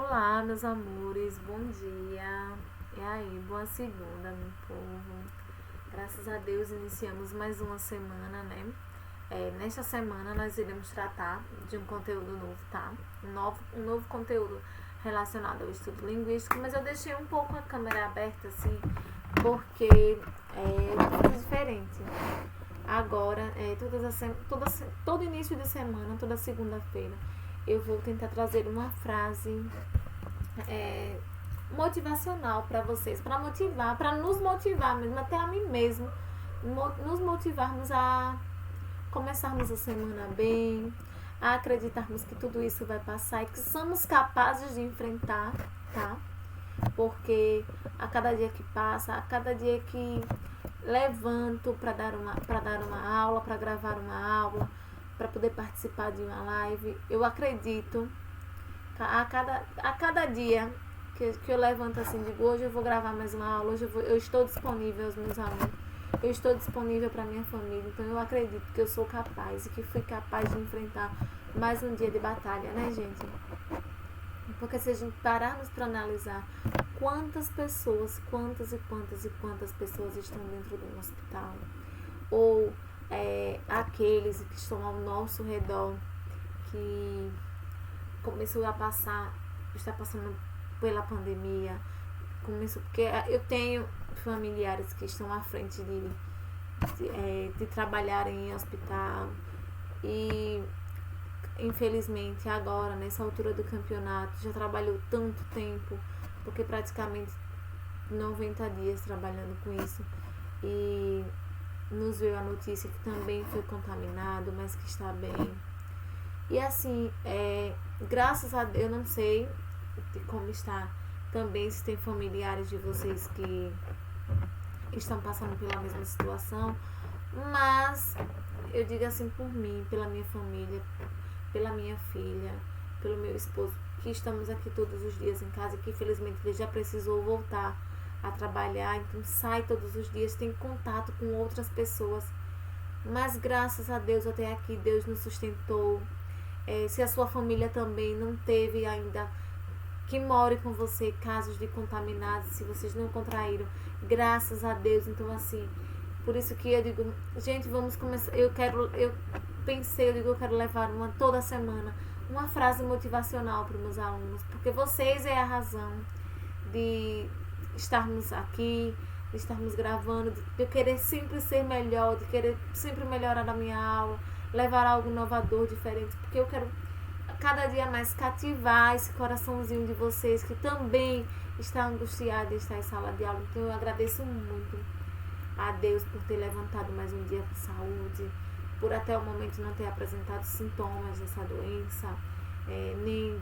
Olá, meus amores, bom dia. E aí, boa segunda, meu povo. Graças a Deus iniciamos mais uma semana, né? Nesta semana nós iremos tratar de um conteúdo novo, tá? Um novo conteúdo relacionado ao estudo linguístico, mas eu deixei um pouco a câmera aberta assim, porque é tudo diferente. Agora, todo início de semana, toda segunda-feira, eu vou tentar trazer uma frase motivacional para vocês, para motivar, para nos motivar mesmo, até a mim mesmo, nos motivarmos a começarmos a semana bem, a acreditarmos que tudo isso vai passar e que somos capazes de enfrentar, tá? Porque a cada dia que passa, a cada dia que levanto para dar uma aula, para gravar uma aula, para poder participar de uma live, eu acredito a cada dia que eu levanto assim, digo, hoje eu vou gravar mais uma aula, eu estou disponível aos meus alunos, eu estou disponível para minha família, então eu acredito que eu sou capaz e que fui capaz de enfrentar mais um dia de batalha, né, gente? Porque se a gente pararmos para analisar quantas pessoas, quantas pessoas estão dentro de um hospital, ou aqueles que estão ao nosso redor, que começou a passar, está passando pela pandemia, porque eu tenho familiares que estão à frente de trabalhar em hospital e infelizmente agora, nessa altura do campeonato, já trabalhou tanto tempo, porque praticamente 90 dias trabalhando com isso, e nos veio a notícia que também foi contaminado, mas que está bem. E assim, graças a Deus, eu não sei de como está também, se tem familiares de vocês que estão passando pela mesma situação, mas eu digo assim por mim, pela minha família, pela minha filha, pelo meu esposo, que estamos aqui todos os dias em casa, que infelizmente ele já precisou voltar a trabalhar, então sai todos os dias, tem contato com outras pessoas, mas graças a Deus até aqui Deus nos sustentou. Se a sua família também não teve ainda, que more com você casos de contaminados, se vocês não contraíram, graças a Deus. Então assim, por isso que eu digo, gente, vamos começar. Eu quero levar toda semana uma frase motivacional para os meus alunos, porque vocês é a razão de estarmos aqui, de estarmos gravando, de eu querer sempre ser melhor, de querer sempre melhorar a minha aula, levar algo inovador, diferente, porque eu quero cada dia mais cativar esse coraçãozinho de vocês que também está angustiado em estar em sala de aula. Então eu agradeço muito a Deus por ter levantado mais um dia com saúde, por até o momento não ter apresentado sintomas dessa doença, nem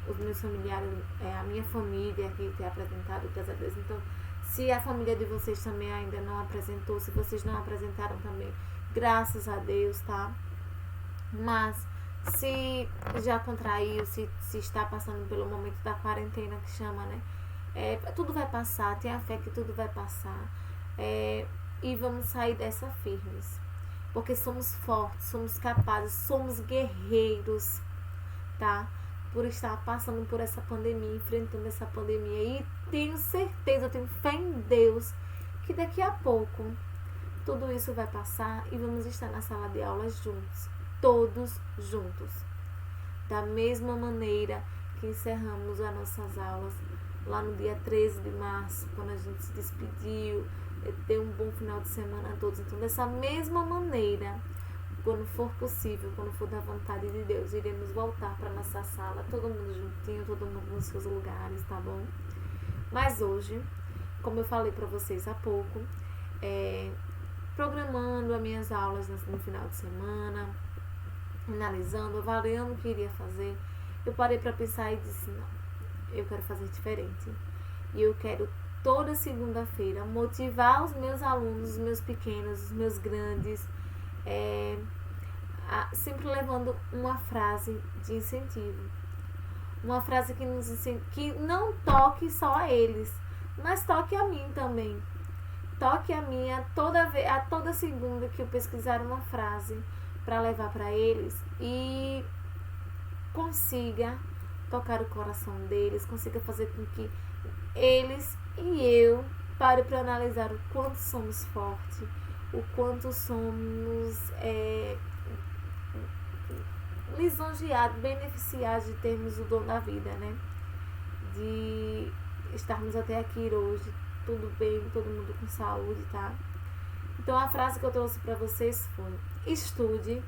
os meus familiares, a minha família que ter apresentado, graças a Deus. Então, se a família de vocês também ainda não apresentou, se vocês não apresentaram também, graças a Deus, tá? Mas se já contraiu, se está passando pelo momento da quarentena que chama, né? Tudo vai passar, tenha fé que tudo vai passar. E vamos sair dessa firmes. Porque somos fortes, somos capazes, somos guerreiros, tá? Por estar passando por essa pandemia, enfrentando essa pandemia. E tenho certeza, eu tenho fé em Deus, que daqui a pouco tudo isso vai passar e vamos estar na sala de aulas juntos. Todos juntos, da mesma maneira que encerramos as nossas aulas lá no dia 13 de março, quando a gente se despediu, deu um bom final de semana a todos. Então, dessa mesma maneira, quando for possível, quando for da vontade de Deus, iremos voltar para nossa sala, todo mundo juntinho, todo mundo nos seus lugares, tá bom? Mas hoje, como eu falei para vocês há pouco, programando as minhas aulas no final de semana, analisando, avaliando o que iria fazer, eu parei para pensar e disse, não, eu quero fazer diferente. E eu quero toda segunda-feira motivar os meus alunos, os meus pequenos, os meus grandes, sempre levando uma frase de incentivo. Uma frase que não toque só a eles, mas toque a mim também. Toque a mim a toda segunda que eu pesquisar uma frase para levar para eles e consiga tocar o coração deles, consiga fazer com que eles e eu pare para analisar o quanto somos fortes, o quanto somos lisonjeados, beneficiados de termos o dom da vida, né? De estarmos até aqui hoje, tudo bem, todo mundo com saúde, tá? Então a frase que eu trouxe para vocês foi: estude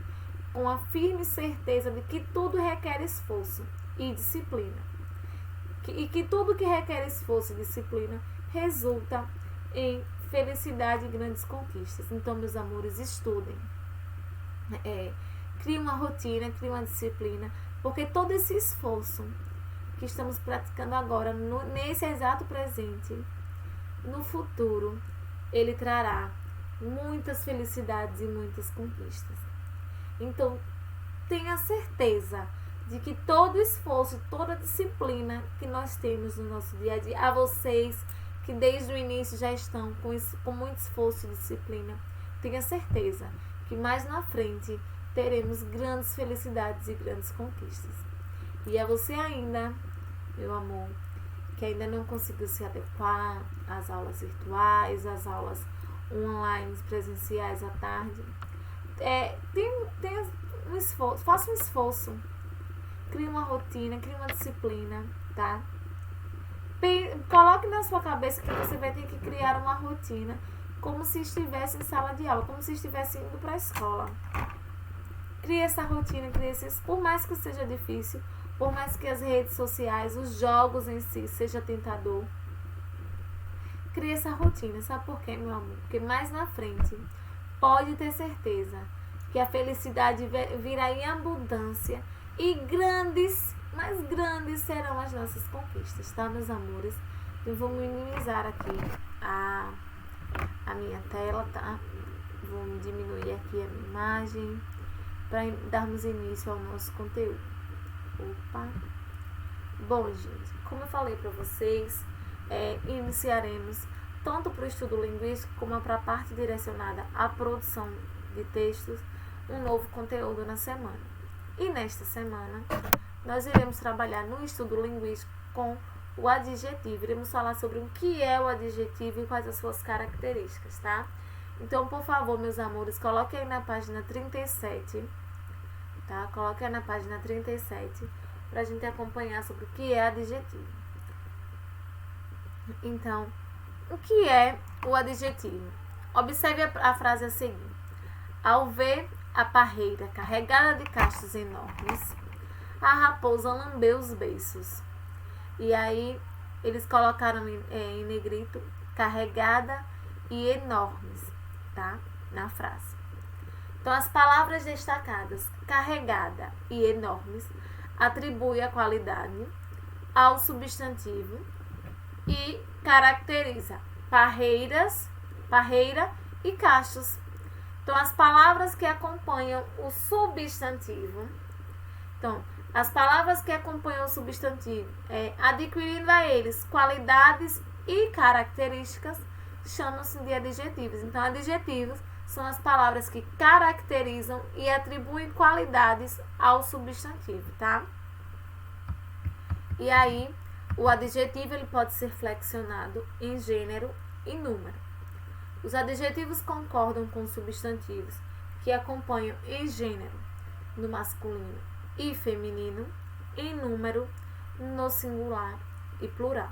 com a firme certeza de que tudo requer esforço e disciplina. E que tudo que requer esforço e disciplina resulta em felicidade e grandes conquistas. Então, meus amores, estudem. Crie uma rotina, crie uma disciplina, porque todo esse esforço que estamos praticando agora, nesse exato presente, no futuro, ele trará muitas felicidades e muitas conquistas. Então, tenha certeza de que todo esforço, toda disciplina que nós temos no nosso dia a dia, a vocês que desde o início já estão com muito esforço e disciplina, tenha certeza que mais na frente teremos grandes felicidades e grandes conquistas. E a você ainda, meu amor, que ainda não conseguiu se adequar às aulas virtuais, às aulas online, presenciais à tarde, tem um esforço, faça um esforço, crie uma rotina, crie uma disciplina, tá? Coloque na sua cabeça que você vai ter que criar uma rotina como se estivesse em sala de aula, como se estivesse indo para a escola. Crie essa rotina, por mais que seja difícil, por mais que as redes sociais, os jogos em si seja tentador. Crie essa rotina, sabe por quê, meu amor? Porque mais na frente, pode ter certeza que a felicidade virá em abundância e mais grandes serão as nossas conquistas, tá, meus amores? Eu vou minimizar aqui a minha tela, tá? Vou diminuir aqui a minha imagem para darmos início ao nosso conteúdo. Opa! Bom, gente, como eu falei para vocês, iniciaremos tanto para o estudo linguístico como para a parte direcionada à produção de textos, um novo conteúdo na semana. E nesta semana, nós iremos trabalhar no estudo linguístico com o adjetivo. Iremos falar sobre o que é o adjetivo e quais as suas características, tá? Então, por favor, meus amores, coloque aí na página 37, tá? Coloque aí na página 37 para a gente acompanhar sobre o que é adjetivo. Então, o que é o adjetivo? Observe a frase a seguir. Ao ver a parreira carregada de cachos enormes, a raposa lambeu os beiços. E aí, eles colocaram em negrito carregada e enormes, tá? Na frase. Então, as palavras destacadas carregada e enormes atribui a qualidade ao substantivo e caracteriza parreira e cachos. Então, as palavras que acompanham o substantivo, adquirindo a eles qualidades e características, chamam-se de adjetivos. Então, adjetivos são as palavras que caracterizam e atribuem qualidades ao substantivo, tá? E aí, o adjetivo ele pode ser flexionado em gênero e número. Os adjetivos concordam com os substantivos que acompanham em gênero, no masculino e feminino, em número, no singular e plural.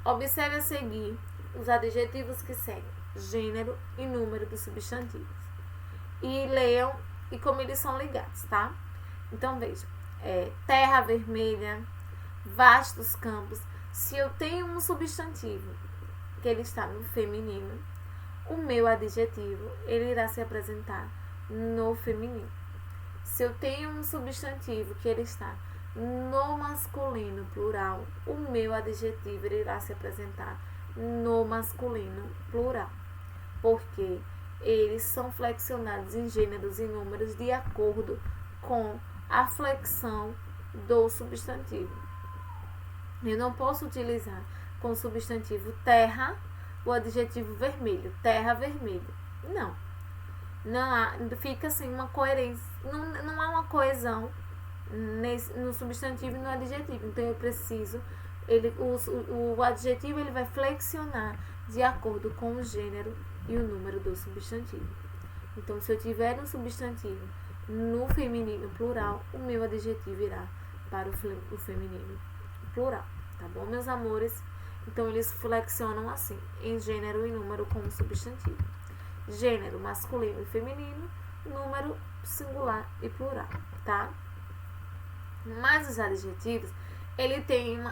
Observe a seguir os adjetivos que seguem gênero e número dos substantivos. E leiam e como eles são ligados, tá? Então, vejam. Terra vermelha, vastos campos. Se eu tenho um substantivo que ele está no feminino, o meu adjetivo ele irá se apresentar no feminino. Se eu tenho um substantivo que ele está no masculino plural, o meu adjetivo ele irá se apresentar no masculino plural, porque eles são flexionados em gêneros e números de acordo com a flexão do substantivo. Eu não posso utilizar com o substantivo terra o adjetivo vermelho, terra vermelho. Não há, fica assim uma coerência, não há uma coesão no substantivo e no adjetivo. Então eu preciso, o adjetivo ele vai flexionar de acordo com o gênero e o número do substantivo. Então se eu tiver um substantivo no feminino plural, o meu adjetivo irá para o feminino plural, tá bom, meus amores? Então eles flexionam assim, em gênero e número como substantivo. Gênero masculino e feminino, número singular e plural, tá? Mas os adjetivos, ele tem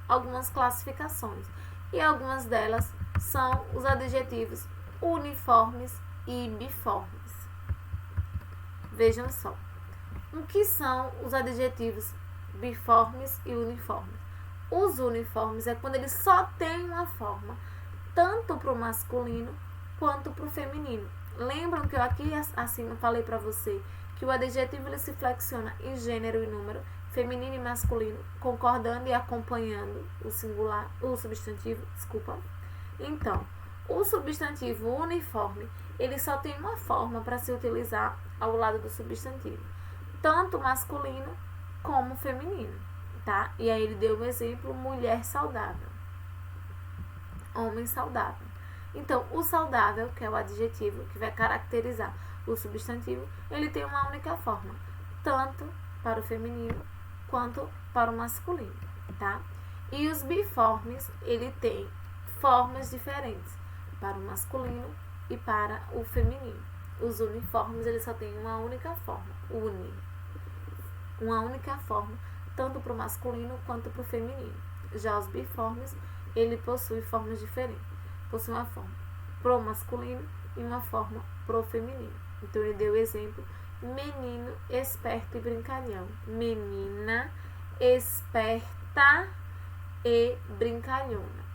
algumas classificações. E algumas delas são os adjetivos uniformes e biformes. Vejam só. O que são os adjetivos biformes e uniformes? Os uniformes é quando ele só tem uma forma, tanto para o masculino quanto para o feminino. Lembram que eu aqui acima falei para você que o adjetivo ele se flexiona em gênero e número, feminino e masculino, concordando e acompanhando o substantivo, desculpa. Então, o substantivo uniforme, ele só tem uma forma para se utilizar ao lado do substantivo, tanto masculino como feminino, tá? E aí ele deu um exemplo, mulher saudável, homem saudável. Então, o saudável, que é o adjetivo que vai caracterizar o substantivo, ele tem uma única forma, tanto para o feminino quanto para o masculino, tá? E os biformes, ele tem formas diferentes para o masculino e para o feminino. Os uniformes, ele só tem uma única forma, uma única forma, tanto para o masculino quanto para o feminino. Já os biformes, ele possui formas diferentes. Possui uma forma pro masculino e uma forma pro feminino. Então ele deu o exemplo: menino esperto e brincalhão, menina esperta e brincalhona.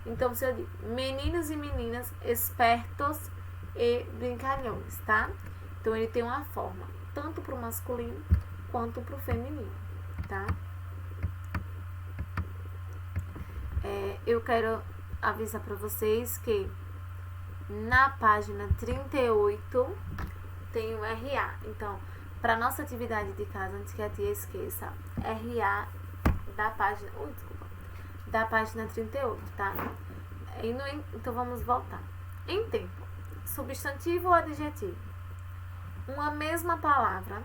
Então se eu digo meninos e meninas espertos e brincalhões, tá? Então ele tem uma forma tanto pro masculino quanto pro feminino, tá? Eu quero avisar para vocês que na página 38 tem o RA. Então, para nossa atividade de casa, antes que a tia esqueça, RA da página, da página 38, tá? Então vamos voltar. Em tempo, substantivo ou adjetivo? Uma mesma palavra,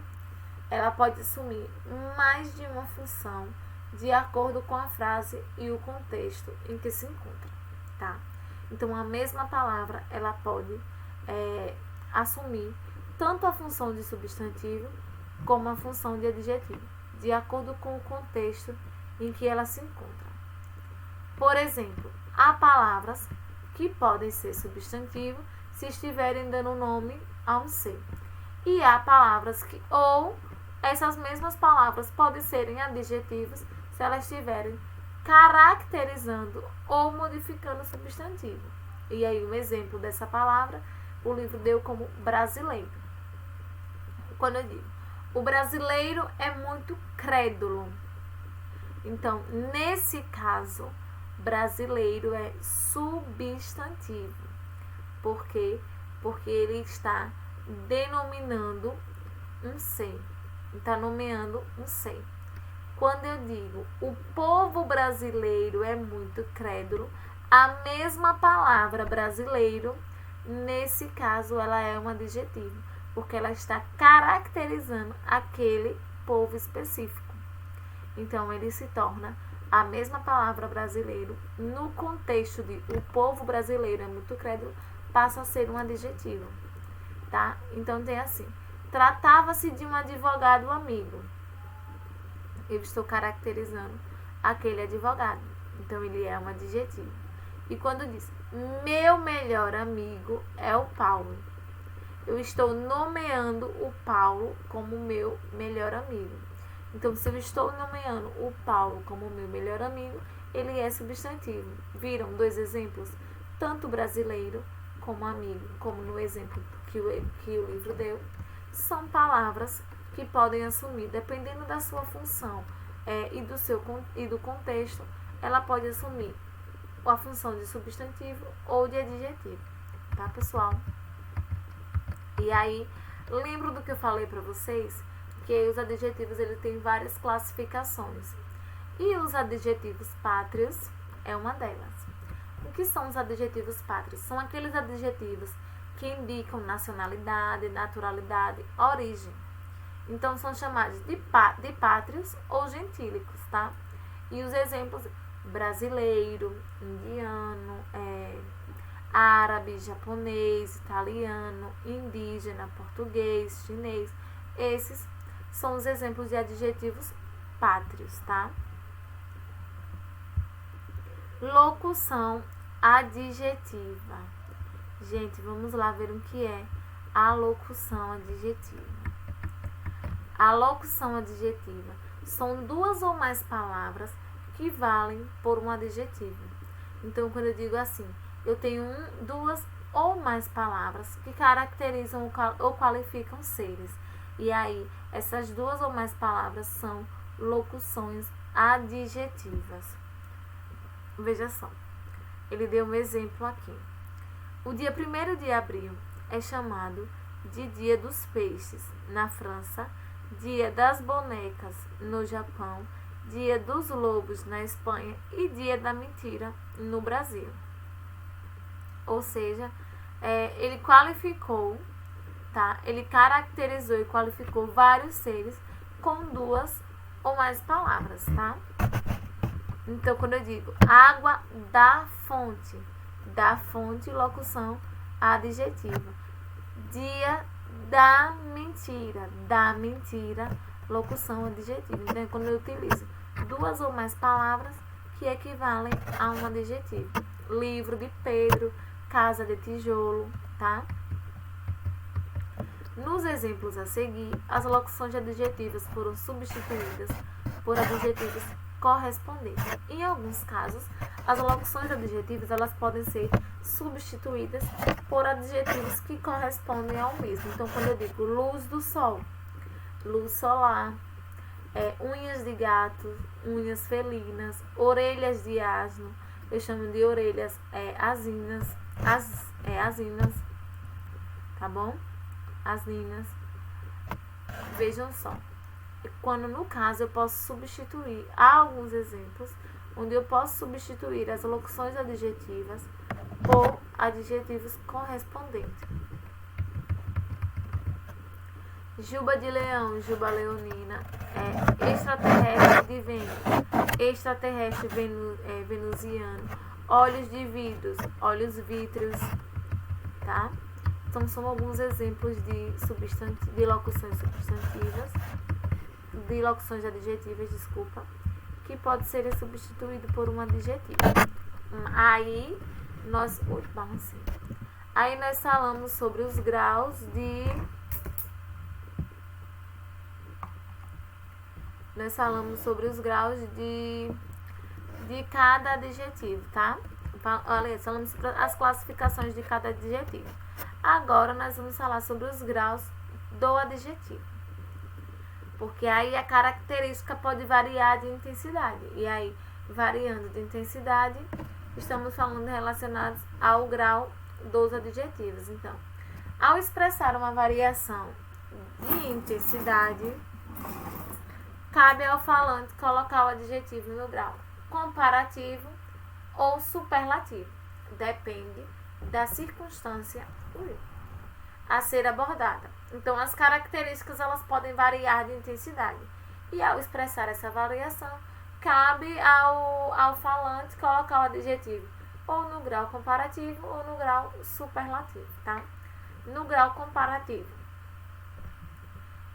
ela pode assumir mais de uma função de acordo com a frase e o contexto em que se encontra, tá? Então, a mesma palavra, ela pode assumir tanto a função de substantivo como a função de adjetivo, de acordo com o contexto em que ela se encontra. Por exemplo, há palavras que podem ser substantivo se estiverem dando nome a um ser. E há palavras que, ou essas mesmas palavras podem serem adjetivos se elas estiverem caracterizando ou modificando o substantivo. E aí um exemplo dessa palavra, o livro deu como brasileiro. Quando eu digo, o brasileiro é muito crédulo. Então, nesse caso, brasileiro é substantivo. Por quê? Porque ele está denominando um ser. Está nomeando um ser. Quando eu digo o povo brasileiro é muito crédulo, a mesma palavra brasileiro, nesse caso, ela é um adjetivo, porque ela está caracterizando aquele povo específico. Então, ele se torna a mesma palavra brasileiro, no contexto de o povo brasileiro é muito crédulo, passa a ser um adjetivo, tá? Então, tem assim, tratava-se de um advogado amigo. Eu estou caracterizando aquele advogado. Então, ele é um adjetivo. E quando diz, meu melhor amigo é o Paulo, eu estou nomeando o Paulo como meu melhor amigo. Então, se eu estou nomeando o Paulo como meu melhor amigo, ele é substantivo. Viram dois exemplos? Tanto brasileiro como amigo, como no exemplo que o livro deu, são palavras que podem assumir, dependendo da sua função e do contexto, ela pode assumir a função de substantivo ou de adjetivo, tá, pessoal? E aí, lembro do que eu falei para vocês, porque os adjetivos ele tem várias classificações. E os adjetivos pátrios é uma delas. O que são os adjetivos pátrios? São aqueles adjetivos que indicam nacionalidade, naturalidade, origem. Então, são chamados de pátrios ou gentílicos, tá? E os exemplos: brasileiro, indiano, árabe, japonês, italiano, indígena, português, chinês. Esses são os exemplos de adjetivos pátrios, tá? Locução adjetiva. Gente, vamos lá ver o que é a locução adjetiva. A locução adjetiva são duas ou mais palavras que valem por um adjetivo. Então, quando eu digo assim, eu tenho duas ou mais palavras que caracterizam ou qualificam seres. E aí, essas duas ou mais palavras são locuções adjetivas. Veja só, ele deu um exemplo aqui. O dia 1º de abril é chamado de Dia dos Peixes na França, Dia das Bonecas no Japão, Dia dos Lobos na Espanha e Dia da Mentira no Brasil. Ou seja, ele qualificou, tá? Ele caracterizou e qualificou vários seres com duas ou mais palavras, tá? Então, quando eu digo água da fonte, locução adjetiva. Dia da mentira, locução adjetiva. Então, quando eu utilizo duas ou mais palavras que equivalem a um adjetivo. Livro de Pedro, casa de tijolo, tá? Nos exemplos a seguir, as locuções adjetivas foram substituídas por adjetivos correspondentes. Em alguns casos, as locuções adjetivas elas podem ser substituídas por adjetivos que correspondem ao mesmo. Então, quando eu digo luz do sol, luz solar, unhas de gato, unhas felinas, orelhas de asno, eu chamo de orelhas asinas, asinas, tá bom? Asinas. Vejam só. Quando no caso eu posso substituir, há alguns exemplos onde eu posso substituir as locuções adjetivas por adjetivos correspondentes. Juba de leão, juba leonina, extraterrestre de Vênus, extraterrestre venusiano, olhos de vidros, olhos vítreos, tá? Então são alguns exemplos de locuções substantivas, de locuções adjetivas, que pode ser substituído por um adjetivo. Aí nós falamos sobre os graus de cada adjetivo, tá? Falamos sobre as classificações de cada adjetivo. Agora nós vamos falar sobre os graus do adjetivo. Porque aí a característica pode variar de intensidade. E aí, variando de intensidade, estamos falando relacionados ao grau dos adjetivos. Então, ao expressar uma variação de intensidade, cabe ao falante colocar o adjetivo no grau comparativo ou superlativo. Depende da circunstância a ser abordada. Então, as características elas podem variar de intensidade. E ao expressar essa variação, cabe ao falante colocar o adjetivo ou no grau comparativo ou no grau superlativo, tá? No grau comparativo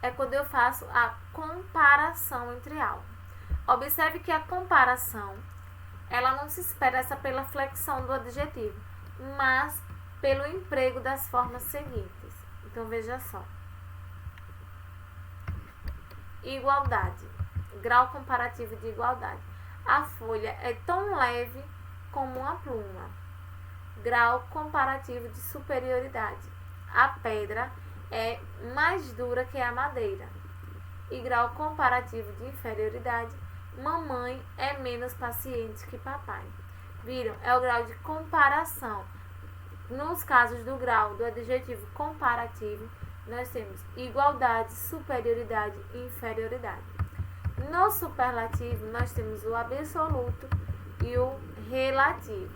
é quando eu faço a comparação entre algo. Observe que a comparação ela não se expressa pela flexão do adjetivo, mas pelo emprego das formas seguintes. Então, veja só. Igualdade. Grau comparativo de igualdade. A folha é tão leve como uma pluma. Grau comparativo de superioridade. A pedra é mais dura que a madeira. E grau comparativo de inferioridade. Mamãe é menos paciente que papai. Viram? É o grau de comparação. Nos casos do grau do adjetivo comparativo, nós temos igualdade, superioridade e inferioridade. No superlativo, nós temos o absoluto e o relativo.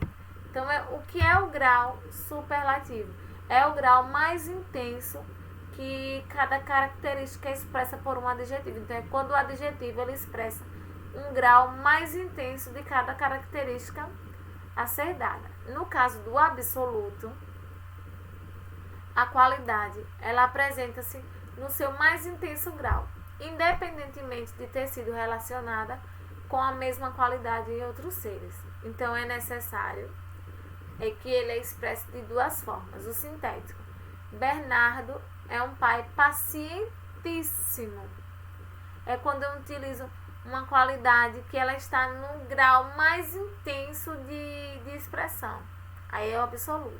Então, o que é o grau superlativo? É o grau mais intenso que cada característica é expressa por um adjetivo. Então, é quando o adjetivo ele expressa um grau mais intenso de cada característica a ser dada. No caso do absoluto, a qualidade ela apresenta-se no seu mais intenso grau, independentemente de ter sido relacionada com a mesma qualidade em outros seres. Então, é necessário que ele é expresso de duas formas. O sintético. Bernardo é um pai pacientíssimo. É quando eu utilizo uma qualidade que ela está no grau mais intenso de expressão. Aí é o absoluto.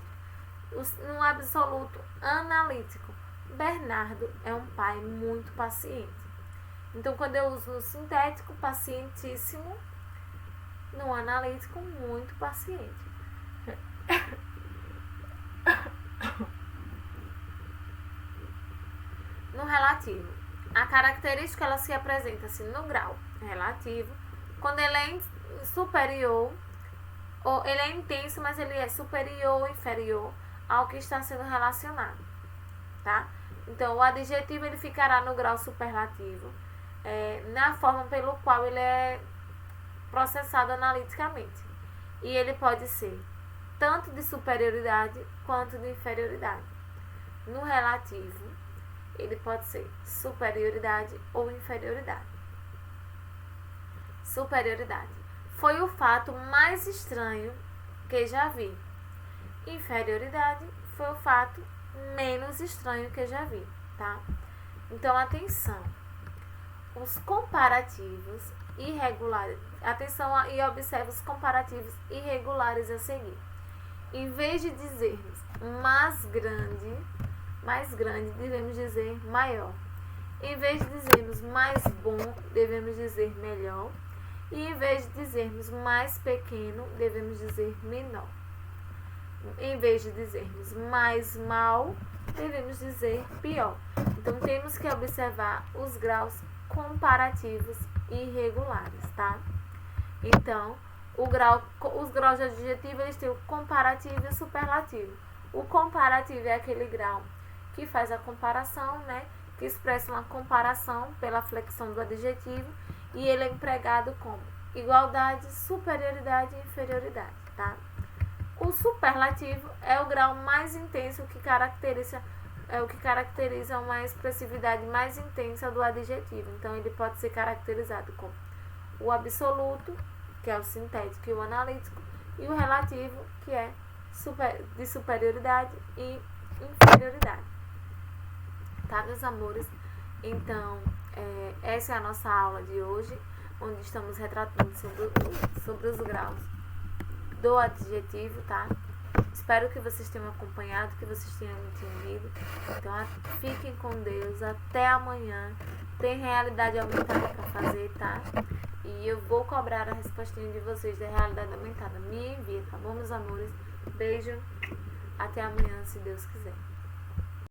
No absoluto analítico, Bernardo é um pai muito paciente. Então, quando eu uso no sintético, pacientíssimo, no analítico, muito paciente. No relativo, a característica ela se apresenta assim no grau relativo, quando ele é superior, ou ele é intenso, mas ele é superior ou inferior ao que está sendo relacionado, tá? Então, o adjetivo ele ficará no grau superlativo, na forma pelo qual ele é processado analiticamente. E ele pode ser tanto de superioridade quanto de inferioridade. No relativo, ele pode ser superioridade ou inferioridade. Superioridade. Foi o fato mais estranho que já vi. Inferioridade foi o fato menos estranho que já vi, tá? Então, atenção. Os comparativos irregulares. Atenção e observe os comparativos irregulares a seguir. Em vez de dizermos mais grande, devemos dizer maior. Em vez de dizermos mais bom, devemos dizer melhor. E em vez de dizermos mais pequeno, devemos dizer menor. Em vez de dizermos mais mal, devemos dizer pior. Então, temos que observar os graus comparativos irregulares, tá? Então, os graus de adjetivo, eles têm o comparativo e o superlativo. O comparativo é aquele grau que faz a comparação, né? Que expressa uma comparação pela flexão do adjetivo e ele é empregado como igualdade, superioridade e inferioridade, tá? O superlativo é o grau mais intenso que caracteriza uma expressividade mais intensa do adjetivo. Então, ele pode ser caracterizado como o absoluto, que é o sintético e o analítico, e o relativo, que é de superioridade e inferioridade. Tá, meus amores? Então, essa é a nossa aula de hoje, onde estamos retratando sobre os graus do adjetivo, tá? Espero que vocês tenham acompanhado, que vocês tenham entendido. Então, fiquem com Deus. Até amanhã. Tem realidade aumentada para fazer, tá? E eu vou cobrar a respostinha de vocês da realidade aumentada. Me envia, tá bom, meus amores? Beijo. Até amanhã, se Deus quiser.